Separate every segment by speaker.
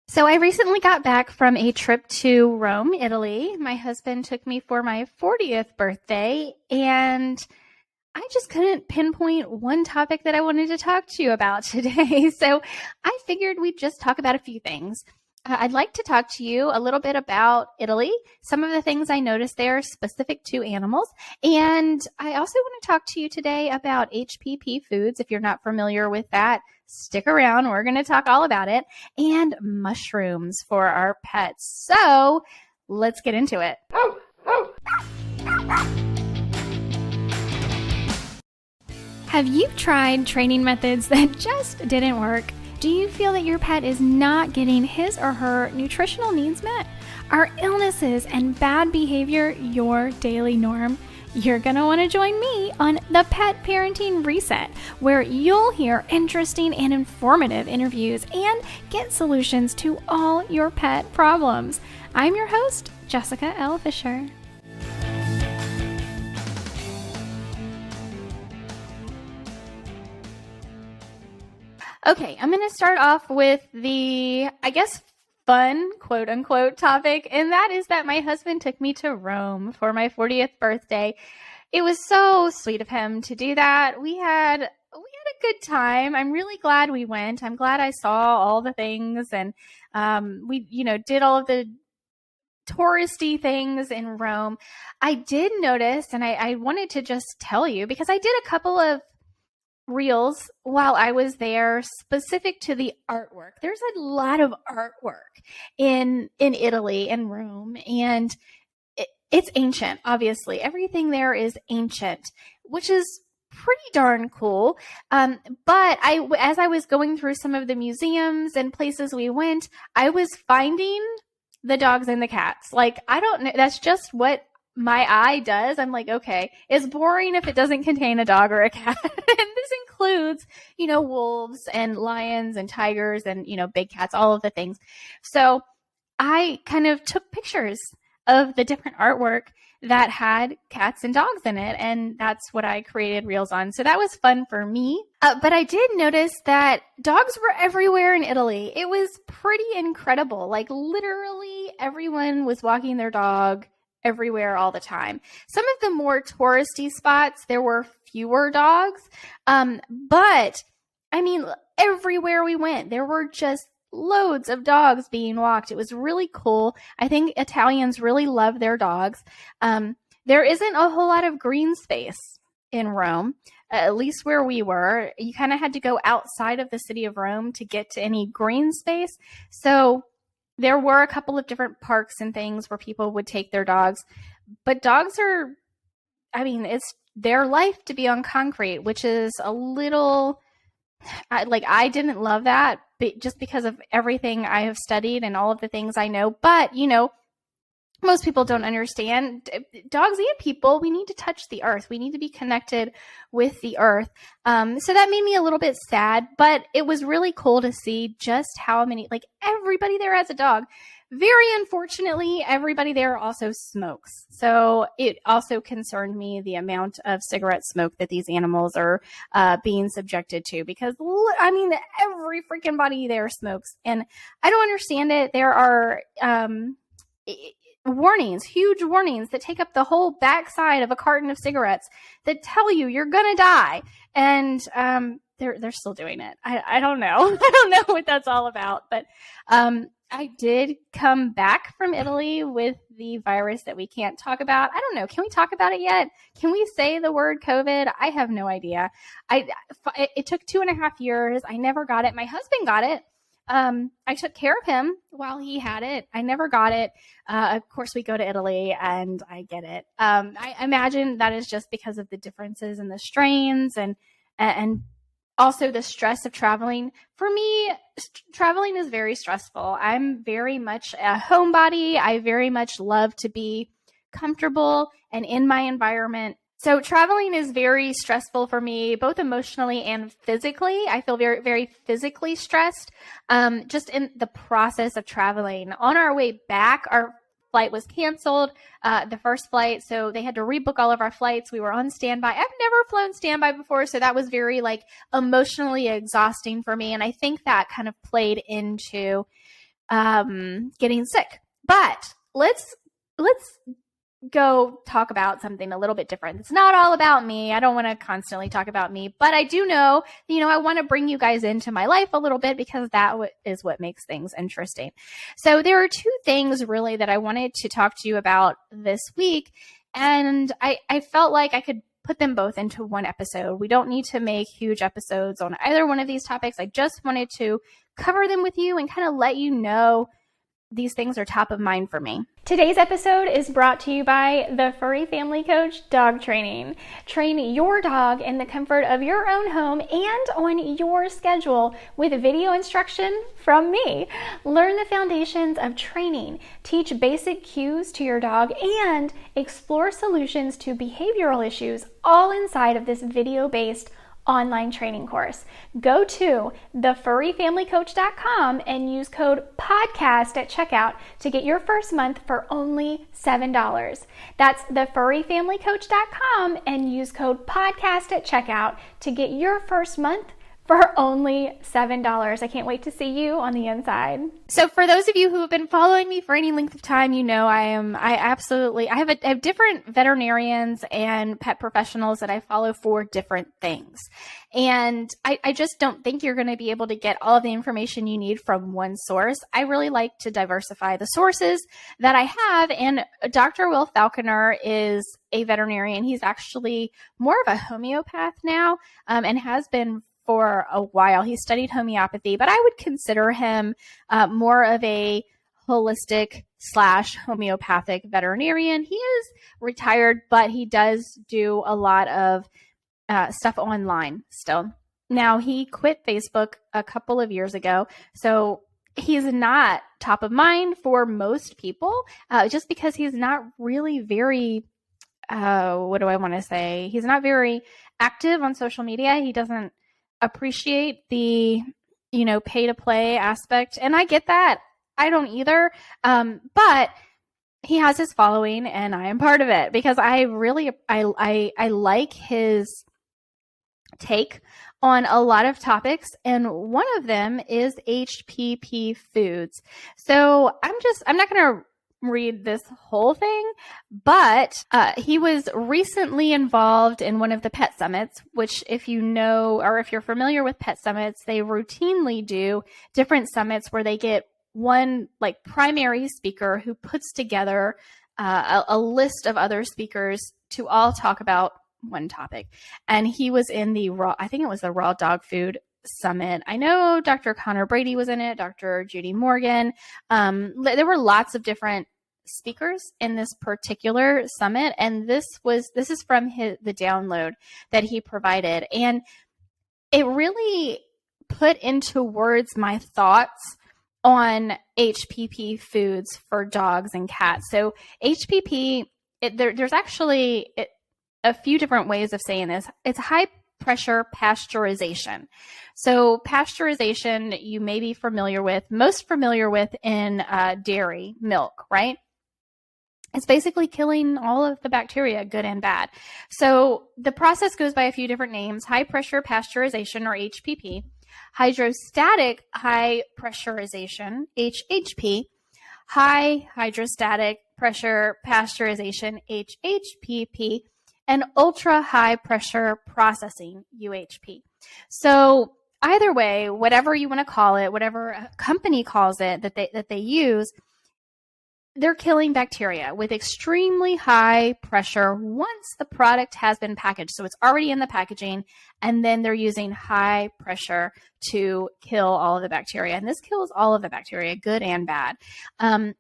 Speaker 1: So I recently got back from a trip to Rome, Italy. My husband took me for my 40th birthday, and I just couldn't pinpoint one topic that I wanted to talk to you about today. So I figured we'd just talk about a few things. I'd like to talk to you a little bit about Italy, some of the things I noticed there specific to animals. And I also want to talk to you today about HPP foods. If you're not familiar with that, stick around. We're going to talk all about it. And mushrooms for our pets. So let's get into it. Have you tried training methods that just didn't work? Do you feel that your pet is not getting his or her nutritional needs met? Are illnesses and bad behavior your daily norm? You're going to want to join me on the Pet Parenting Reset, where you'll hear interesting and informative interviews and get solutions to all your pet problems. I'm your host, Jessica L. Fisher. Okay, I'm going to start off with the, fun, quote unquote, topic, and that is that my husband took me to Rome for my 40th birthday. It was so sweet of him to do that. We had a good time. I'm really glad we went. I'm glad I saw all the things, and we, did all of the touristy things in Rome. I did notice, and I wanted to just tell you, because I did a couple of reels while I was there specific to the artwork. There's a lot of artwork in Italy and Rome, and it's ancient, obviously. Everything there is ancient, which is pretty darn cool. But as I was going through some of the museums and places we went, I was finding the dogs and the cats. Like, I don't know, that's just what my eye does. I'm like, okay, it's boring if it doesn't contain a dog or a cat. And this includes, wolves and lions and tigers and, big cats, all of the things. So I kind of took pictures of the different artwork that had cats and dogs in it. And that's what I created reels on. So that was fun for me. But I did notice that dogs were everywhere in Italy. It was pretty incredible. Like, literally everyone was walking their dog everywhere all the time. Some of the more touristy spots, there were fewer dogs. But I mean, everywhere we went, there were just loads of dogs being walked. It was really cool. I think Italians really love their dogs. There isn't a whole lot of green space in Rome, at least where we were. You kind of had to go outside of the city of Rome to get to any green space. So there were a couple of different parks and things where people would take their dogs, but dogs are, it's their life to be on concrete, which is a little, I didn't love that, but just because of everything I have studied and all of the things I know. But, most people don't understand. Dogs and people, we need to touch the earth. We need to be connected with the earth. So that made me a little bit sad, but it was really cool to see just how many, everybody there has a dog. Very unfortunately, everybody there also smokes. So it also concerned me the amount of cigarette smoke that these animals are being subjected to, because, every freaking body there smokes. And I don't understand it. There are warnings, huge warnings that take up the whole backside of a carton of cigarettes that tell you you're gonna die, and they're still doing it. I don't know. I don't know what that's all about, but I did come back from Italy with the virus that we can't talk about. I don't know. Can we talk about it yet? Can we say the word COVID? I have no idea. It took 2.5 years. I never got it. My husband got it. I took care of him while he had it. I never got it. Of course, we go to Italy and I get it. I imagine that is just because of the differences in the strains and also the stress of traveling. For me, traveling is very stressful. I'm very much a homebody. I very much love to be comfortable and in my environment. So traveling is very stressful for me, both emotionally and physically. I feel very, very physically stressed just in the process of traveling. On our way back, our flight was canceled, the first flight, so they had to rebook all of our flights. We were on standby. I've never flown standby before, so that was very emotionally exhausting for me, and I think that kind of played into getting sick. But let's go talk about something a little bit different. It's not all about me. I don't want to constantly talk about me, but I do know, I want to bring you guys into my life a little bit because that is what makes things interesting. So there are two things really that I wanted to talk to you about this week. And I felt like I could put them both into one episode. We don't need to make huge episodes on either one of these topics. I just wanted to cover them with you and kind of let you know these things are top of mind for me. Today's episode is brought to you by the Furry Family Coach Dog Training. Train your dog in the comfort of your own home and on your schedule with video instruction from me. Learn the foundations of training, teach basic cues to your dog, and explore solutions to behavioral issues all inside of this video-based online training course. Go to thefurryfamilycoach.com and use code podcast at checkout to get your first month for only $7. That's thefurryfamilycoach.com and use code podcast at checkout to get your first month for only $7. I can't wait to see you on the inside. So for those of you who have been following me for any length of time, I have different veterinarians and pet professionals that I follow for different things. And I just don't think you're going to be able to get all of the information you need from one source. I really like to diversify the sources that I have. And Dr. Will Falconer is a veterinarian. He's actually more of a homeopath now, and has been for a while. He studied homeopathy, but I would consider him more of a holistic / homeopathic veterinarian. He is retired, but he does do a lot of stuff online still. Now, he quit Facebook a couple of years ago, so he's not top of mind for most people, just because he's not really very, he's not very active on social media. He doesn't appreciate the, pay to play aspect. And I get that. I don't either. But he has his following and I am part of it because I like his take on a lot of topics. And one of them is HPP foods. So I'm not going to read this whole thing, but he was recently involved in one of the pet summits, which if you know, or if you're familiar with pet summits, they routinely do different summits where they get one primary speaker who puts together a list of other speakers to all talk about one topic. And he was in the raw dog food summit. I know Dr. Connor Brady was in it, Dr. Judy Morgan. There were lots of different speakers in this particular summit, and this is from the download that he provided, and it really put into words my thoughts on HPP foods for dogs and cats. So HPP, there's actually a few different ways of saying this. It's high pressure pasteurization. So pasteurization, you may be most familiar with in dairy milk, right? It's basically killing all of the bacteria, good and bad. So the process goes by a few different names: high pressure pasteurization, or HPP, hydrostatic high pressurization, HHP, high hydrostatic pressure pasteurization, HHPP, and ultra high pressure processing, UHP. So either way, whatever you want to call it, whatever a company calls it that they use, they're killing bacteria with extremely high pressure once the product has been packaged. So it's already in the packaging, and then they're using high pressure to kill all of the bacteria. And this kills all of the bacteria, good and bad. And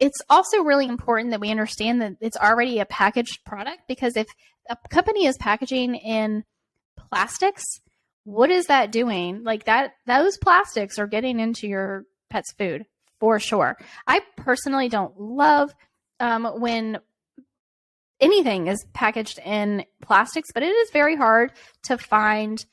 Speaker 1: it's also really important that we understand that it's already a packaged product, because if a company is packaging in plastics, what is that doing? Those plastics are getting into your pet's food. For sure. I personally don't love when anything is packaged in plastics, but it is very hard to find,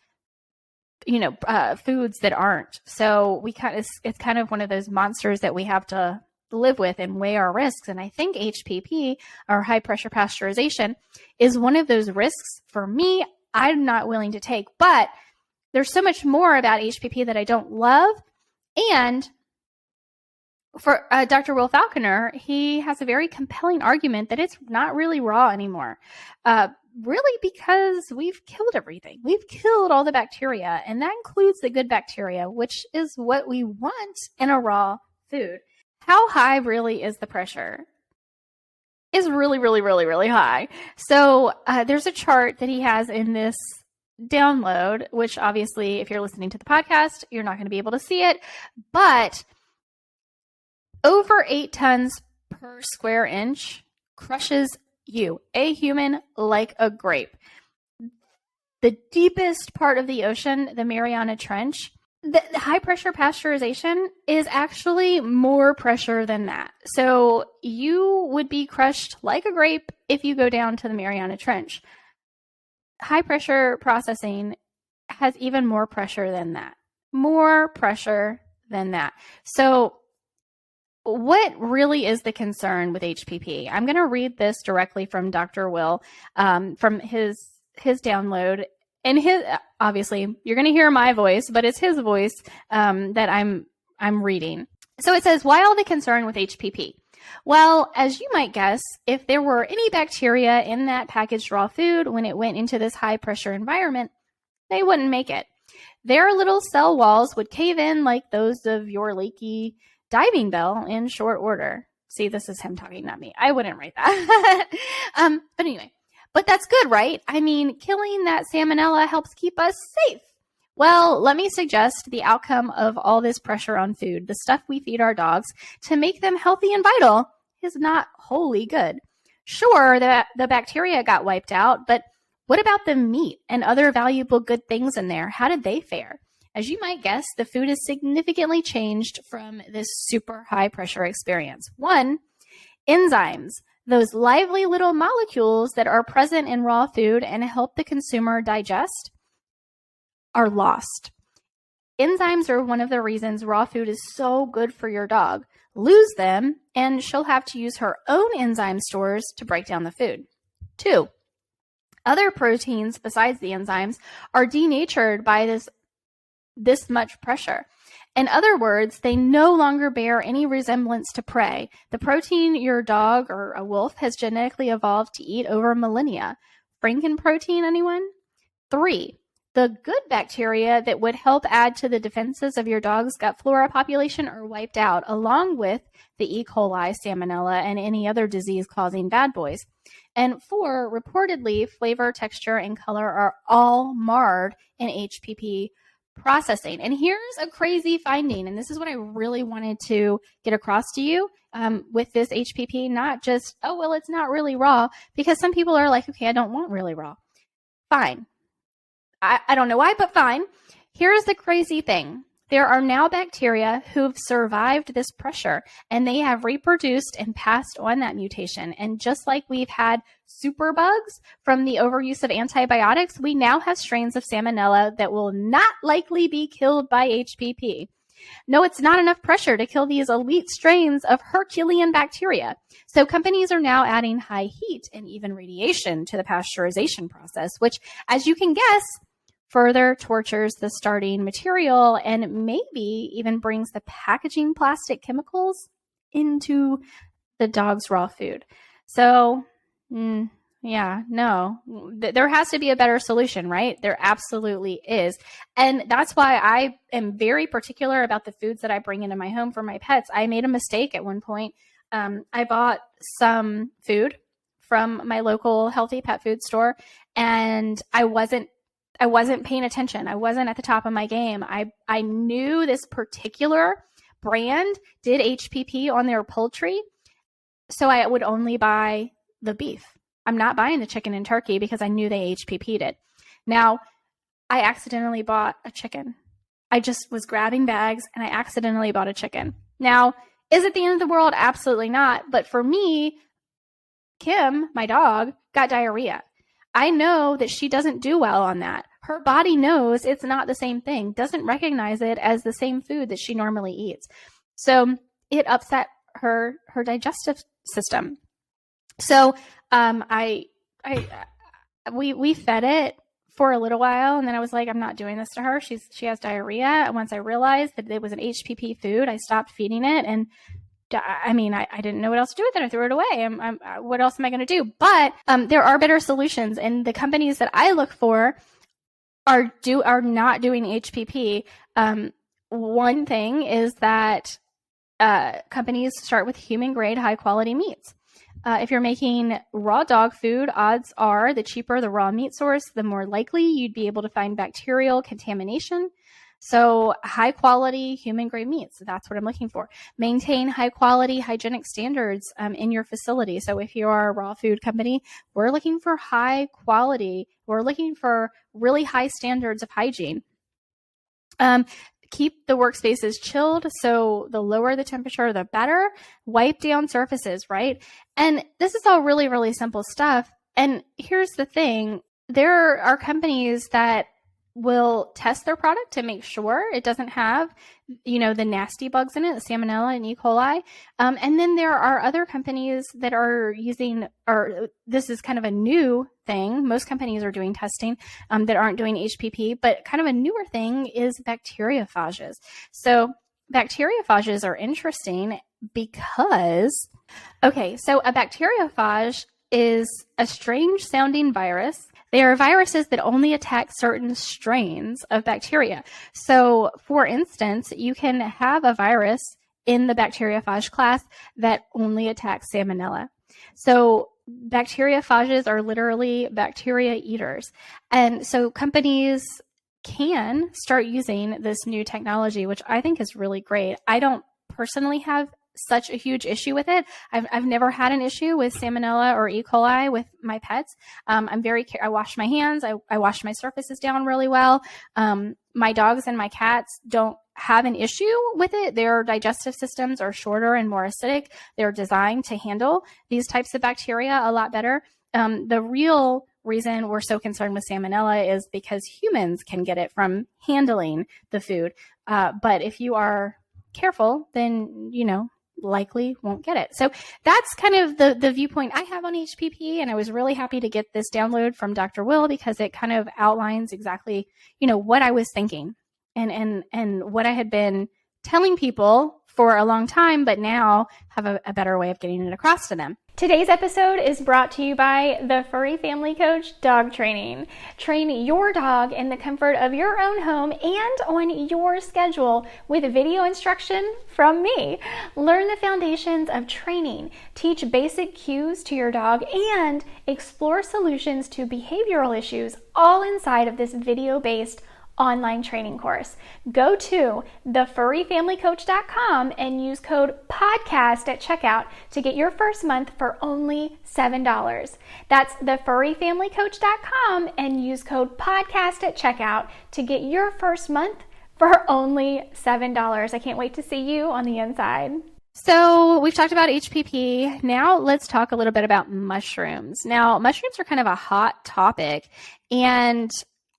Speaker 1: foods that aren't. So it's kind of one of those monsters that we have to live with and weigh our risks. And I think HPP, or high pressure pasteurization, is one of those risks for me I'm not willing to take. But there's so much more about HPP that I don't love. And for Dr. Will Falconer, he has a very compelling argument that it's not really raw anymore. Really because we've killed everything. We've killed all the bacteria, and that includes the good bacteria, which is what we want in a raw food. How high really is the pressure? Is really, really, really, really high. So there's a chart that he has in this download, which obviously, if you're listening to the podcast, you're not going to be able to see it, but over 8 tons per square inch crushes you, a human, like a grape. The deepest part of the ocean, the Mariana Trench, the high pressure pasteurization is actually more pressure than that. So you would be crushed like a grape if you go down to the Mariana Trench. High pressure processing has even more pressure than that. More pressure than that. So what really is the concern with HPP? I'm going to read this directly from Dr. Will, from his download. And his, obviously, you're going to hear my voice, but it's his voice that I'm reading. So it says, why all the concern with HPP? Well, as you might guess, if there were any bacteria in that packaged raw food when it went into this high pressure environment, they wouldn't make it. Their little cell walls would cave in like those of your leaky diving bell in short order. See, this is him talking, not me. I wouldn't write that. But anyway, but that's good, right? I mean, killing that salmonella helps keep us safe. Well, let me suggest the outcome of all this pressure on food, the stuff we feed our dogs to make them healthy and vital, is not wholly good. Sure, the bacteria got wiped out, but what about the meat and other valuable good things in there? How did they fare? As you might guess, the food is significantly changed from this super high pressure experience. 1, enzymes, those lively little molecules that are present in raw food and help the consumer digest, are lost. Enzymes are one of the reasons raw food is so good for your dog. Lose them, and she'll have to use her own enzyme stores to break down the food. 2, other proteins besides the enzymes are denatured by this much pressure. In other words, they no longer bear any resemblance to prey, the protein your dog or a wolf has genetically evolved to eat over millennia. Frankenprotein, anyone? 3, the good bacteria that would help add to the defenses of your dog's gut flora population are wiped out, along with the E. coli, salmonella, and any other disease-causing bad boys. And 4, reportedly, flavor, texture, and color are all marred in HPP processing. And here's a crazy finding, and this is what I really wanted to get across to you with this HPP, not just, oh, well, it's not really raw, because some people are like, okay, I don't want really raw. Fine. I don't know why, but fine. Here's the crazy thing. There are now bacteria who've survived this pressure, and they have reproduced and passed on that mutation. And just like we've had superbugs from the overuse of antibiotics, we now have strains of salmonella that will not likely be killed by HPP. No, it's not enough pressure to kill these elite strains of Herculean bacteria. So companies are now adding high heat and even radiation to the pasteurization process, which, as you can guess, further tortures the starting material and maybe even brings the packaging plastic chemicals into the dog's raw food. So, yeah, no, there has to be a better solution, right? There absolutely is. And that's why I am very particular about the foods that I bring into my home for my pets. I made a mistake at one point. I bought some food from my local healthy pet food store, and I wasn't paying attention. I wasn't at the top of my game. I knew this particular brand did HPP on their poultry, so I would only buy the beef. I'm not buying the chicken and turkey because I knew they HPP'd it. Now, I accidentally bought a chicken. I just was grabbing bags and I accidentally bought a chicken. Now, is it the end of the world? Absolutely not. But for me, Kim, my dog, got diarrhea. I know that she doesn't do well on that. Her body knows it's not the same thing, doesn't recognize it as the same food that she normally eats. So it upset her digestive system. So we fed it for a little while, and then I was like, I'm not doing this to her. She has diarrhea. And once I realized that it was an HPP food, I stopped feeding it, and I didn't know what else to do with it. I threw it away. What else am I going to do? But there are better solutions, and the companies that I look for are not doing HPP. One thing is that companies start with human grade, high quality meats. If you're making raw dog food, odds are the cheaper the raw meat source, the more likely you'd be able to find bacterial contamination. So high quality human grade meats, that's what I'm looking for. Maintain high quality hygienic standards in your facility. So if you are a raw food company, we're looking for high quality. We're looking for really high standards of hygiene. Keep the workspaces chilled. So the lower the temperature, the better. Wipe down surfaces, right? And this is all really, really simple stuff. And here's the thing. There are companies that will test their product to make sure it doesn't have, the nasty bugs in it, the salmonella and E. coli. And then there are other companies that are using, or this is kind of a new thing. Most companies are doing testing that aren't doing HPP, but kind of a newer thing is bacteriophages. So bacteriophages are interesting because, so a bacteriophage is a strange sounding virus. They are viruses that only attack certain strains of bacteria. So, for instance, you can have a virus in the bacteriophage class that only attacks salmonella. So, bacteriophages are literally bacteria eaters. And so companies can start using this new technology, which I think is really great. I don't personally have such a huge issue with it. I've never had an issue with salmonella or E. coli with my pets. I wash my hands. I wash my surfaces down really well. My dogs and my cats don't have an issue with it. Their digestive systems are shorter and more acidic. They're designed to handle these types of bacteria a lot better. The real reason we're so concerned with salmonella is because humans can get it from handling the food. But if you are careful, then, likely won't get it. So that's kind of the viewpoint I have on HPP. And I was really happy to get this download from Dr. Will because it kind of outlines exactly, what I was thinking and what I had been telling people for a long time, but now have a better way of getting it across to them. Today's episode is brought to you by the Furry Family Coach Dog Training. Train your dog in the comfort of your own home and on your schedule with video instruction from me. Learn the foundations of training, teach basic cues to your dog, and explore solutions to behavioral issues all inside of this video-based online training course. Go to thefurryfamilycoach.com and use code PODCAST at checkout to get your first month for only $7. That's thefurryfamilycoach.com and use code PODCAST at checkout to get your first month for only $7. I can't wait to see you on the inside. So we've talked about HPP. Now let's talk a little bit about mushrooms. Now, mushrooms are kind of a hot topic, and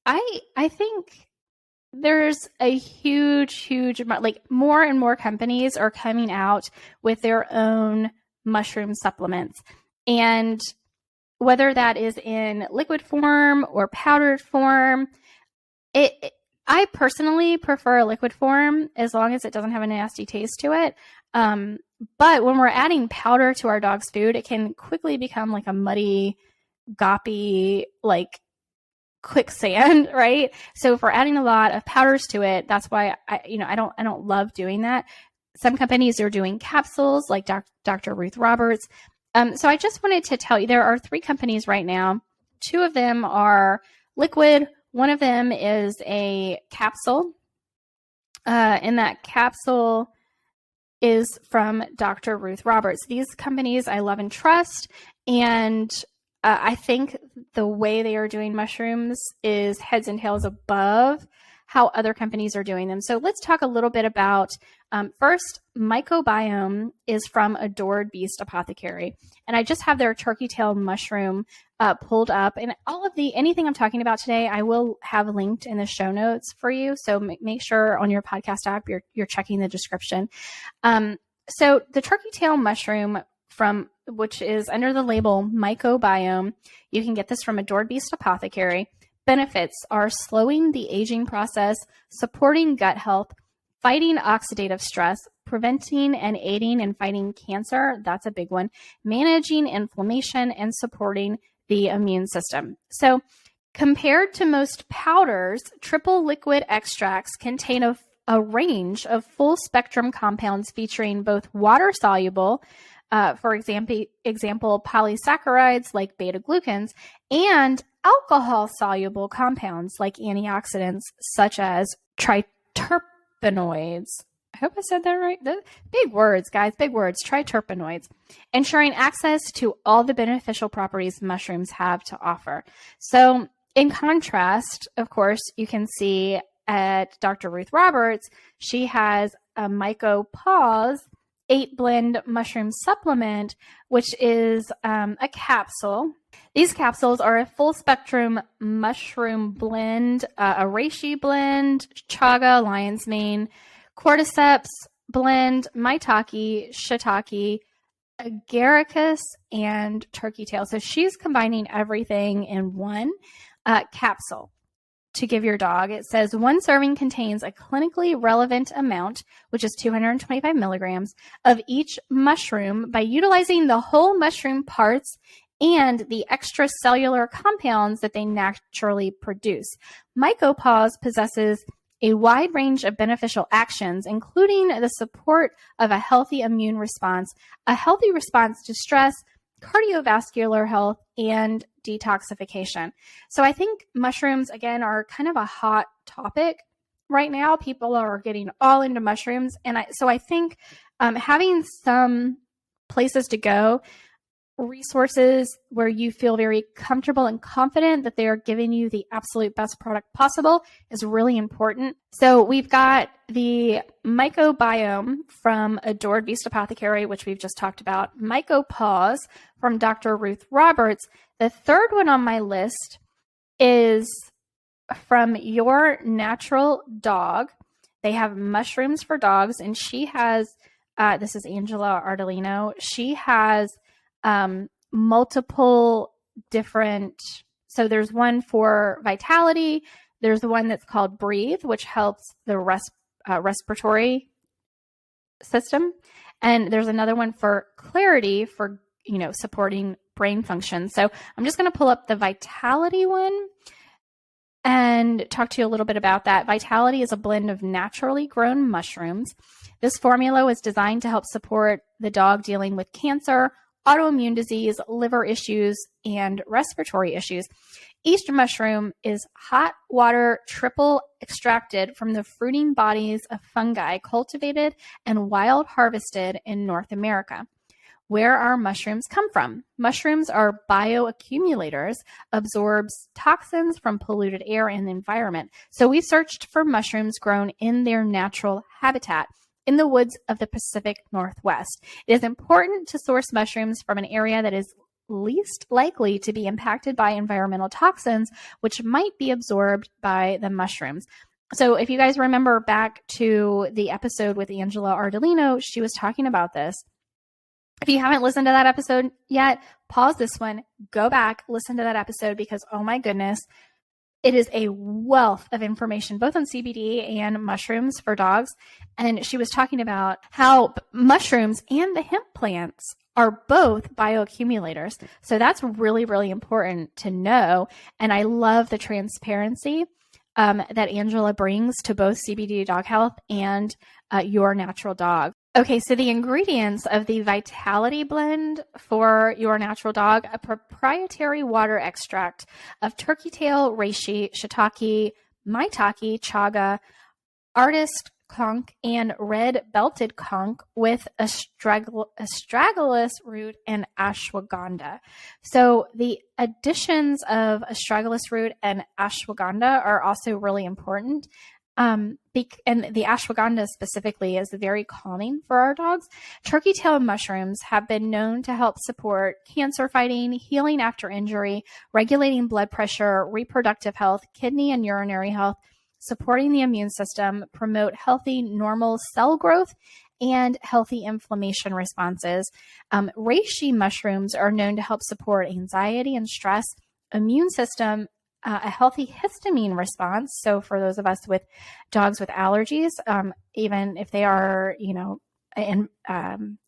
Speaker 1: I think there's a huge, more and more companies are coming out with their own mushroom supplements. And whether that is in liquid form or powdered form, I personally prefer a liquid form as long as it doesn't have a nasty taste to it. But when we're adding powder to our dog's food, it can quickly become like a muddy, goppy, quicksand, right? So if we're adding a lot of powders to it, that's why I don't love doing that. Some companies are doing capsules like Dr. Ruth Roberts. So I just wanted to tell you, there are 3 companies right now. 2 of them are liquid. One of them is a capsule. And that capsule is from Dr. Ruth Roberts. These companies I love and trust. And I think the way they are doing mushrooms is heads and tails above how other companies are doing them. So let's talk a little bit about, first, Mycobiome is from Adored Beast Apothecary. And I just have their turkey tail mushroom pulled up. And anything I'm talking about today, I will have linked in the show notes for you. So make sure on your podcast app, you're checking the description. So the turkey tail mushroom which is under the label Mycobiome. You can get this from Adored Beast Apothecary. Benefits are slowing the aging process, supporting gut health, fighting oxidative stress, preventing and aiding in fighting cancer. That's a big one. Managing inflammation and supporting the immune system. So compared to most powders, triple liquid extracts contain a range of full spectrum compounds featuring both water soluble, for example, polysaccharides like beta glucans, and alcohol soluble compounds like antioxidants such as triterpenoids. I hope I said that right. Big words, guys, big words, triterpenoids, ensuring access to all the beneficial properties mushrooms have to offer. So in contrast, of course, you can see at Dr. Ruth Roberts, she has a MycoPause 8-blend mushroom supplement, which is a capsule. These capsules are a full spectrum mushroom blend, a reishi blend, chaga, lion's mane, cordyceps blend, maitake, shiitake, agaricus, and turkey tail. So she's combining everything in one capsule to give your dog. It says one serving contains a clinically relevant amount, which is 225 milligrams, of each mushroom by utilizing the whole mushroom parts and the extracellular compounds that they naturally produce. MycoPause possesses a wide range of beneficial actions, including the support of a healthy immune response, a healthy response to stress, cardiovascular health, and detoxification. So I think mushrooms, again, are kind of a hot topic right now. People are getting all into mushrooms. And I think having some places to go, resources where you feel very comfortable and confident that they are giving you the absolute best product possible is really important. So we've got the Mycobiome from Adored Beast Apothecary, which we've just talked about, MycoPause from Dr. Ruth Roberts. The third one on my list is from Your Natural Dog. They have mushrooms for dogs, and she has, this is Angela Ardolino. She has multiple different, so there's one for vitality, there's the one that's called Breathe, which helps the respiratory system, and there's another one for clarity for supporting brain function. So I'm just going to pull up the vitality one and talk to you a little bit about that. Vitality is a blend of naturally grown mushrooms. This formula was designed to help support the dog dealing with cancer, autoimmune disease, liver issues, and respiratory issues. Each mushroom is hot water triple extracted from the fruiting bodies of fungi cultivated and wild harvested in North America. Where our mushrooms come from? Mushrooms are bioaccumulators, absorbs toxins from polluted air and the environment. So we searched for mushrooms grown in their natural habitat in the woods of the Pacific Northwest. It is important to source mushrooms from an area that is least likely to be impacted by environmental toxins, which might be absorbed by the mushrooms. So if you guys remember back to the episode with Angela Ardolino, she was talking about this. If you haven't listened to that episode yet, pause this one, go back, listen to that episode, because oh my goodness, it is a wealth of information, both on CBD and mushrooms for dogs. And she was talking about how mushrooms and the hemp plants are both bioaccumulators. So that's really, really important to know. And I love the transparency that Angela brings to both CBD Dog Health and Your Natural Dog. Okay, so the ingredients of the Vitality Blend for Your Natural Dog: a proprietary water extract of turkey tail, reishi, shiitake, maitake, chaga, artist conch, and red belted conch with astragalus root and ashwagandha. So the additions of astragalus root and ashwagandha are also really important. And the ashwagandha specifically is very calming for our dogs. Turkey tail mushrooms have been known to help support cancer fighting, healing after injury, regulating blood pressure, reproductive health, kidney and urinary health, supporting the immune system, promote healthy normal cell growth, and healthy inflammation responses. Reishi mushrooms are known to help support anxiety and stress, immune system a healthy histamine response. So for those of us with dogs with allergies, even if they are,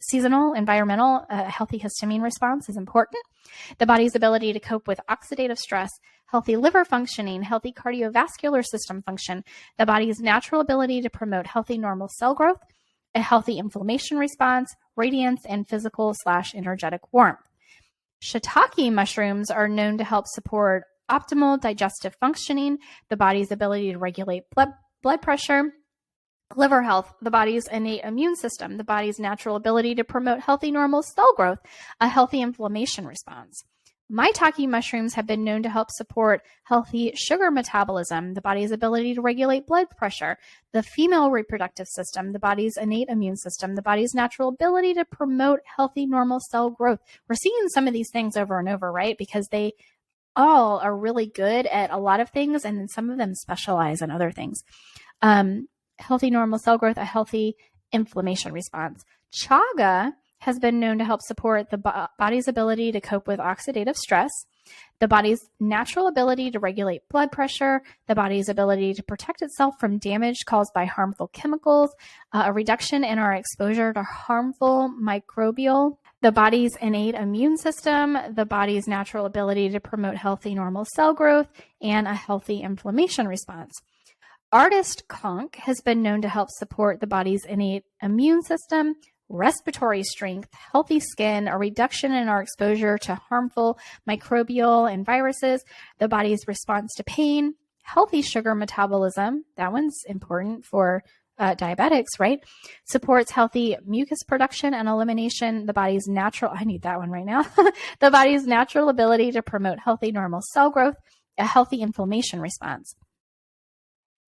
Speaker 1: seasonal, environmental, a healthy histamine response is important. The body's ability to cope with oxidative stress, healthy liver functioning, healthy cardiovascular system function, the body's natural ability to promote healthy normal cell growth, a healthy inflammation response, radiance, and physical/energetic warmth. Shiitake mushrooms are known to help support optimal digestive functioning, the body's ability to regulate blood pressure, liver health, the body's innate immune system, the body's natural ability to promote healthy normal cell growth, a healthy inflammation response. Maitake mushrooms have been known to help support healthy sugar metabolism, the body's ability to regulate blood pressure, the female reproductive system, the body's innate immune system, the body's natural ability to promote healthy normal cell growth. We're seeing some of these things over and over, right? Because they all are really good at a lot of things, and then some of them specialize in other things. Healthy normal cell growth, a healthy inflammation response. Chaga has been known to help support the body's ability to cope with oxidative stress, the body's natural ability to regulate blood pressure, the body's ability to protect itself from damage caused by harmful chemicals, a reduction in our exposure to harmful microbial, the body's innate immune system, the body's natural ability to promote healthy normal cell growth, and a healthy inflammation response. Artist conch has been known to help support the body's innate immune system, respiratory strength, healthy skin, a reduction in our exposure to harmful microbial and viruses, the body's response to pain, healthy sugar metabolism, that one's important for diabetics, right? Supports healthy mucus production and elimination, the body's natural, I need that one right now, the body's natural ability to promote healthy normal cell growth, a healthy inflammation response.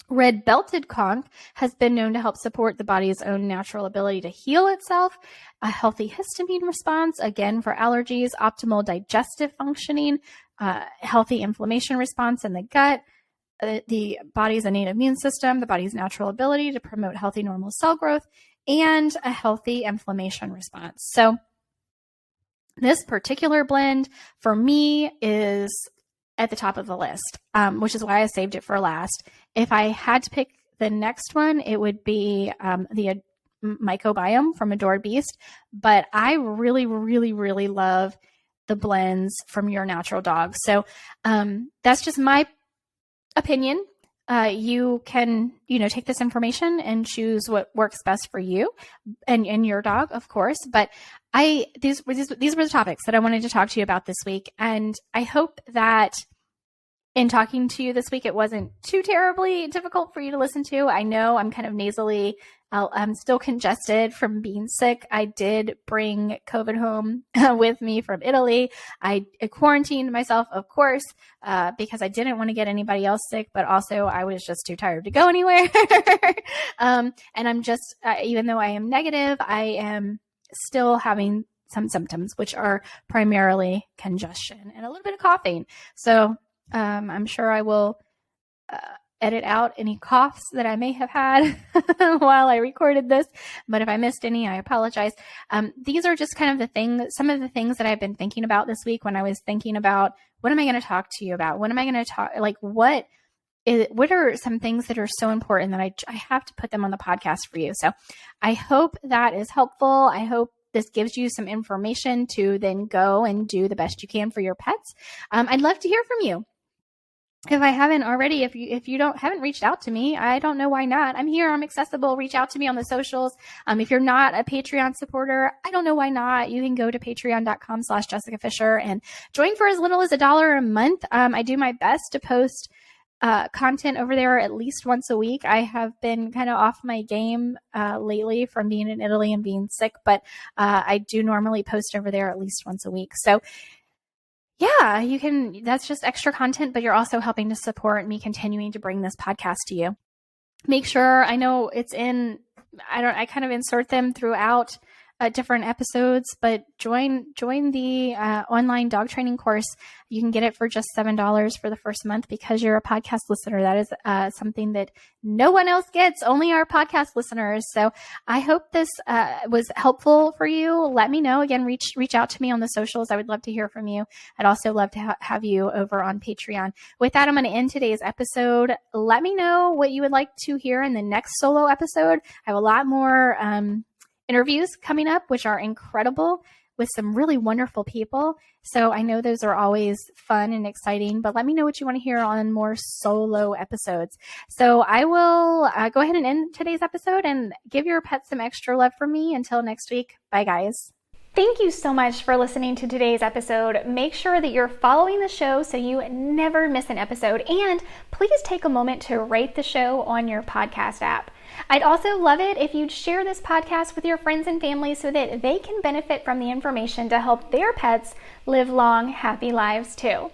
Speaker 1: Red-belted conch has been known to help support the body's own natural ability to heal itself, a healthy histamine response, again for allergies, optimal digestive functioning, healthy inflammation response in the gut, the body's innate immune system, the body's natural ability to promote healthy normal cell growth, and a healthy inflammation response. So this particular blend for me is at the top of the list, which is why I saved it for last. If I had to pick the next one, it would be the Mycobiome from Adored Beast. But I really, really, really love the blends from Your Natural Dog. So that's just my opinion. You can, take this information and choose what works best for you and your dog, of course. But these were the topics that I wanted to talk to you about this week. And I hope that in talking to you this week, it wasn't too terribly difficult for you to listen to. I know I'm kind of nasally. I'm still congested from being sick. I did bring COVID home with me from Italy. I quarantined myself, of course, because I didn't want to get anybody else sick, but also I was just too tired to go anywhere. And I'm just, even though I am negative, I am still having some symptoms, which are primarily congestion and a little bit of coughing. So I'm sure I will edit out any coughs that I may have had while I recorded this. But if I missed any, I apologize. These are just kind of some of the things that I've been thinking about this week when I was thinking about what am I going to talk to you about? What am I going to talk, like what are some things that are so important that I have to put them on the podcast for you. So I hope that is helpful. I hope this gives you some information to then go and do the best you can for your pets. I'd love to hear from you. If I haven't already, if you haven't reached out to me, I don't know why not. I'm here. I'm accessible. Reach out to me on the socials. If you're not a Patreon supporter, I don't know why not. You can go to patreon.com/Jessica Fisher and join for as little as $1 a month. I do my best to post content over there at least once a week. I have been kind of off my game lately from being in Italy and being sick, but I do normally post over there at least once a week. So yeah, that's just extra content, but you're also helping to support me continuing to bring this podcast to you. Make sure, I know it's I kind of insert them throughout different episodes, but join the online dog training course. You can get it for just $7 for the first month because you're a podcast listener. That is something that no one else gets, only our podcast listeners. So I hope this was helpful for you. Let me know. Again, reach out to me on the socials. I would love to hear from you. I'd also love to have you over on Patreon. With that, I'm going to end today's episode. Let me know what you would like to hear in the next solo episode. I have a lot more interviews coming up, which are incredible, with some really wonderful people. So I know those are always fun and exciting, but let me know what you want to hear on more solo episodes. So I will go ahead and end today's episode and give your pet some extra love from me. Until next week. Bye, guys. Thank you so much for listening to today's episode. Make sure that you're following the show so you never miss an episode. And please take a moment to rate the show on your podcast app. I'd also love it if you'd share this podcast with your friends and family so that they can benefit from the information to help their pets live long, happy lives too.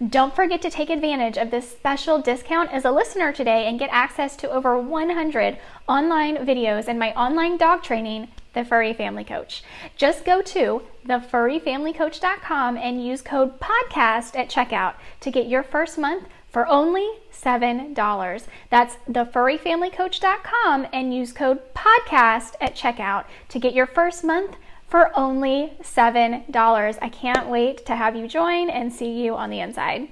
Speaker 1: Don't forget to take advantage of this special discount as a listener today and get access to over 100 online videos in my online dog training, The Furry Family Coach. Just go to thefurryfamilycoach.com and use code PODCAST at checkout to get your first month for only $7. That's thefurryfamilycoach.com and use code PODCAST at checkout to get your first month for only $7. I can't wait to have you join and see you on the inside.